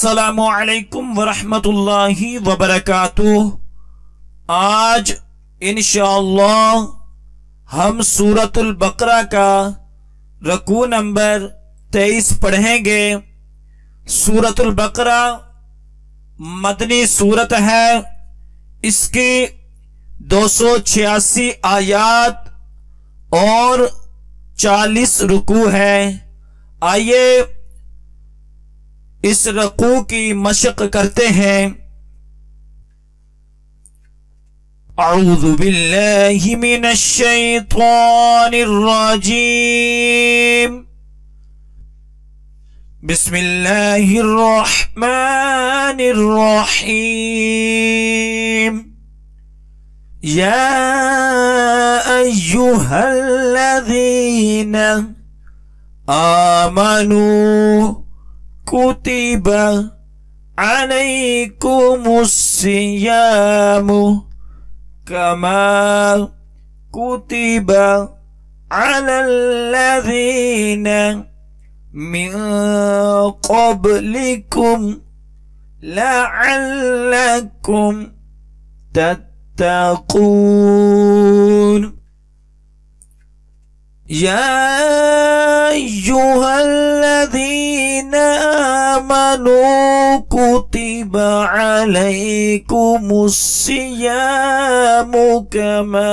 अस्सलामु अलैकुम वरहमतुल्लाहि वबरकातुह। आज इंशाअल्लाह हम सूरतुल बकरा का रकू नंबर 23 पढ़ेंगे। सूरतुल बकरा मदनी सूरत है। इसकी 286 आयात और 40 रुकू है। आइए इस रकू की मशक करते हैं। अऊज़ु बिल्लाहि मिनश शैतानिर रजीम। बिस्मिल्लाहिर रहमानिर रहीम। या अय्युहल्लज़ीना आमनू कुतिबा अलैकुमुस्सियामु कमा कुतिबा अलल्लज़ीना मिन क़ब्लिकुम लअल्लकुम तत्तक़ून। या अय्युहल्लज़ीना आमनू कुतिबा अलैकुमुस्सियामु कमा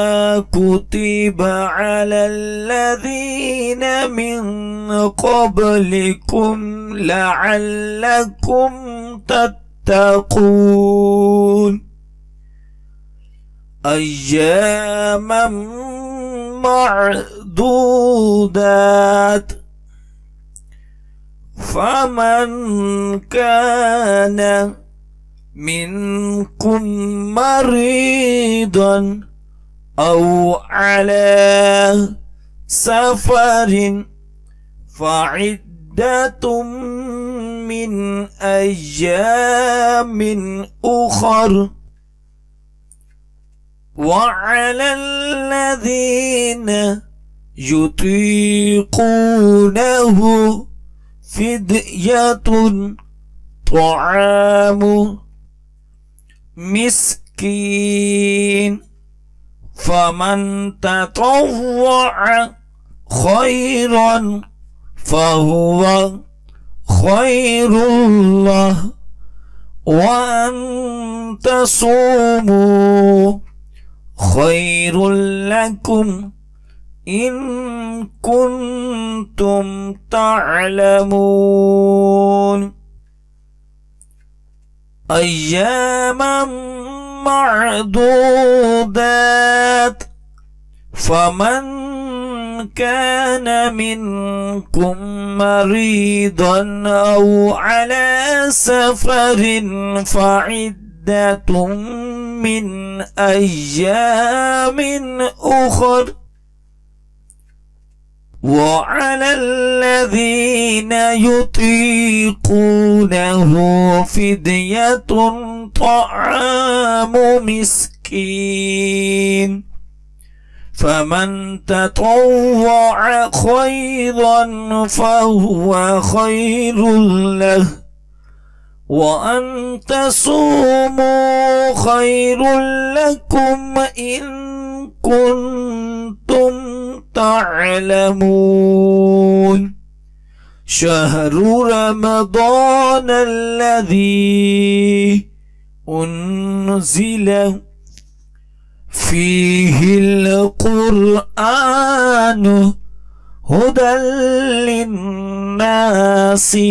कुतिबा अलल्लज़ीना मिन क़ब्लिकुम लअल्लकुम तत्तक़ून। अय्यामम मअदूदात। फमन कान मिनकुम मरीदन औ अला सफरिन फ़इद्दतुम मिन अय्यामिन उखर वअलल्लज़ीन युतीक़ूनहु फ़िद्यतुन तआमु मिस्कीन। फमन ततव्वअ खैरन फहुवा खैरुल लह व अन तसूमू खैरुल लकुम इन कुन्तुम तअलमून। अय्यामम मअदूदात। फमन कान मिनकुम मरीदन औ अला सफरिन फ़इद्दतुम मिन अय्यामिन उखर वअलल्लज़ीन युतीक़ूनहु फ़िद्यतुन तआमु मिस्कीन। फमन ततव्वअ खैरन फहुवा खैरुल लह वअन तसूमू खैरुल लकुम इन कुन्तुम तअलमून। शहरु रमज़ान अल्लज़ी उन्ज़िल फ़ीहिल क़ुरआन हुदल लिन्नासि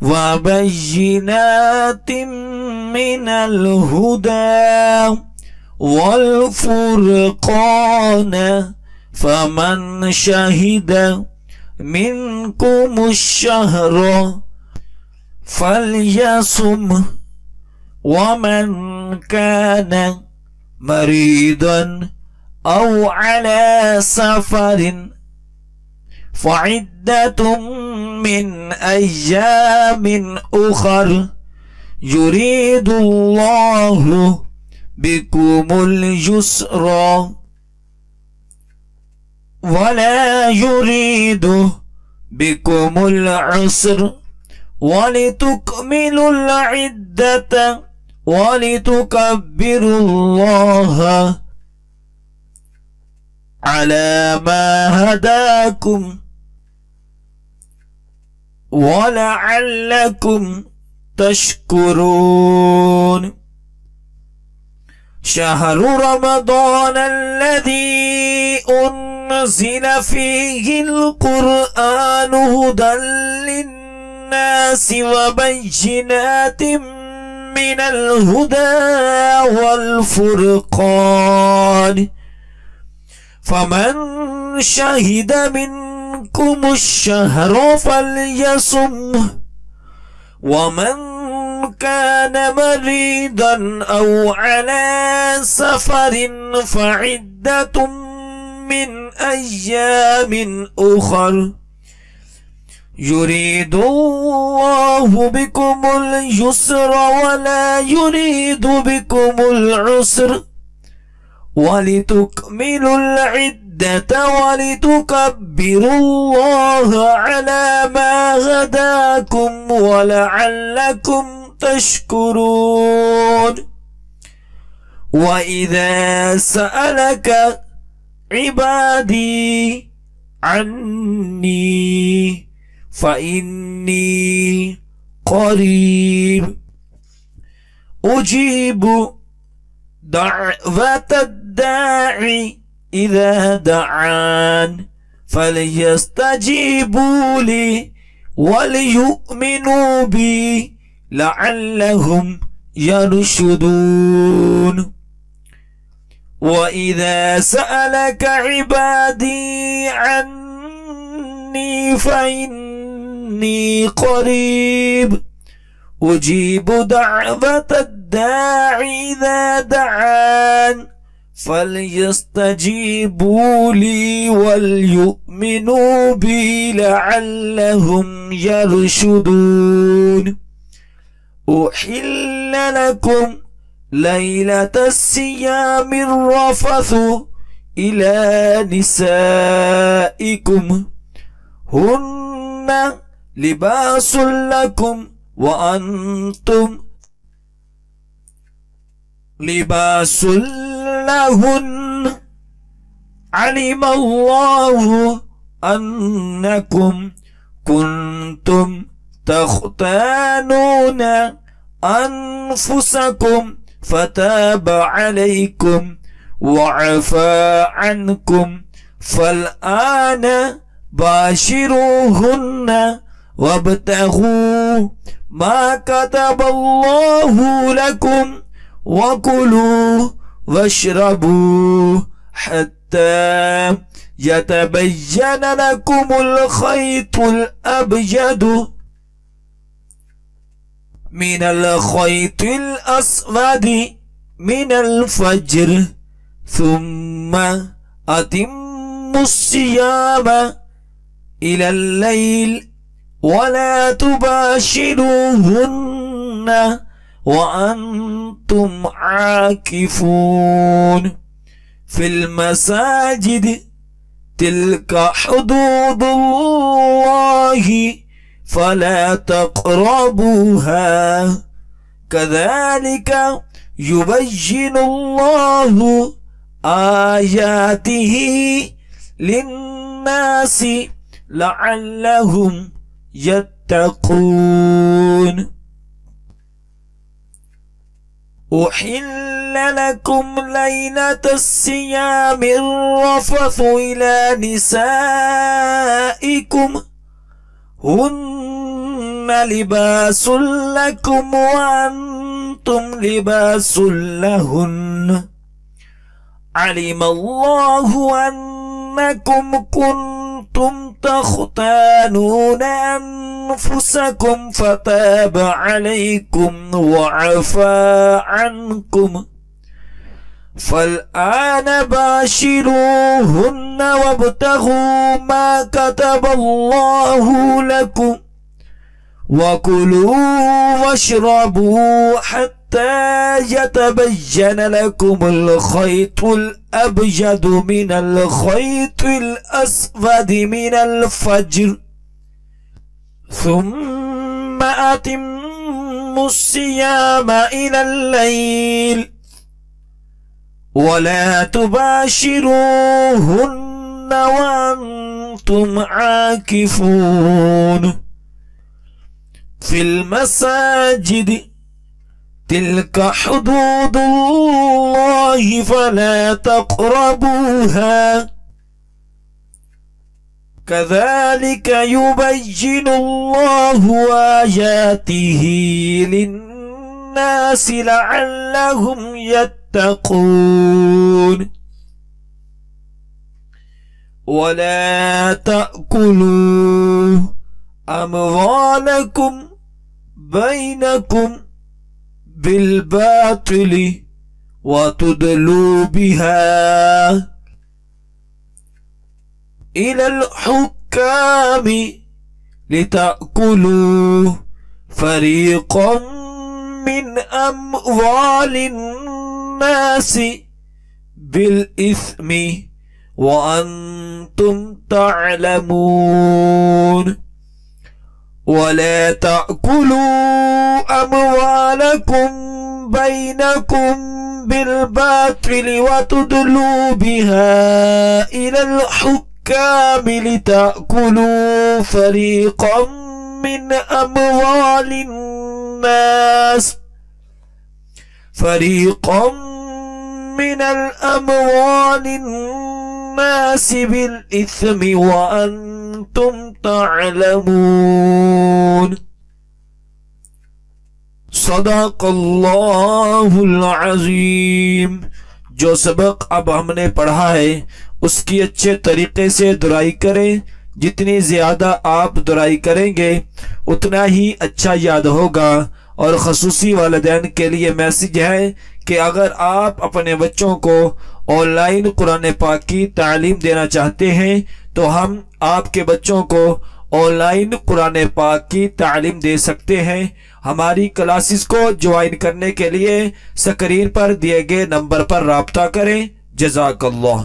वबय्यिनातिम मिनल हुदा वल फ़ुरक़ान। फमन शहिद मिनकुमुश्शहर फलयसुम वमन कान मरीदन औ अला सफरिन फ़इद्दतुम मिन अय्यामिन उखर युरीदुल्लाहु बिकुमुल युस्रा वला युरीदु बिकुमुल उसर ولتكملوا العدة ولتكبروا الله على ما هداكم ولعلكم تشكرون. شهر رمضان الذي أنزل فيه القرآن هدى للناس وبينات من الهدى والفرقان، فمن شهد منكم الشهر فليصمه، ومن كان مريضا أو على سفر فعدة من أيام أخر، يريد الله بكم اليسر ولا يريد بكم العسر، ولتكملوا العدة ولتكبروا الله على ما هداكم ولعلكم تشكرون. وإذا سألك عبادي عني فإني قريب أجيب دعوة الداعي إذا دعان، فليستجيبوا لي وليؤمنوا بي لعلهم يرشدون. وإذا سألك عبادي عني فإني قريب أجيب دعوة الداعي إذا دعان، فليستجيبوا لي وليؤمنوا بي لعلهم يرشدون. أحل لكم ليلة الصيام الرفث إلى نسائكم هن لباس لكم وأنتم لباس لهن، علم الله أنكم كنتم تختانون أنفسكم فتاب عليكم وعفى عنكم، فالآن باشروهن وابتغوا ما كتب الله لكم وكلوا واشربوا حتى يتبين لكم الخيط الأبيض من الخيط الأسود من الفجر، ثم أتموا الصيام إلى الليل ولا تباشروهن وأنتم عاكفون في المساجد، تلك حدود الله فلا تقربوها، كذلك يبين الله آياته للناس لعلهم يتقون. أحل لكم ليلة الصيام الرفث إلى نسائكم هن لباس لكم وأنتم لباس لهن، علم الله أنكم كنتم تختانون أنفسكم فتاب عليكم وعفى عنكم، فالآن باشروهن وابتغوا ما كتب الله لكم وكلوا واشربوا حتى يتبين لكم الخيط الأبيض من الخيط الأسود من الفجر، ثم ثم أتموا الصيام إلى الليل ولا تباشروهن وأنتم عاكفون في المساجد تلك حدود الله فلا تقربوها كذلك يبين الله آياته للناس لعلهم يتقون ولا تأكلوا أموالكم بينكم بالباطل وتدلوا بها إلى الحكام لتأكلوا فريقا من أموال الناس بالإثم وأنتم تعلمون ولا تأكلوا أموالكم بينكم بالباطل وتدلوا بها إلى الحكام لتأكلوا فريقا من أموال الناس بالإثم وأنتم تعلمون صدق अल्लाहुल अज़ीम। जो सबक अब हमने पढ़ा है उसकी अच्छे तरीके से दुराई करें। जितनी ज्यादा आप दुराई करेंगे उतना ही अच्छा याद होगा। और खसूसी वालिदैन के लिए मैसेज है कि अगर आप अपने बच्चों को ऑनलाइन कुरान पाक की तालीम देना चाहते हैं तो हम आपके बच्चों को ऑनलाइन कुरान पाक की तालीम दे सकते हैं। हमारी क्लासेस को ज्वाइन करने के लिए स्क्रीन पर दिए गए नंबर पर राब्ता करें। जज़ाकल्लाह।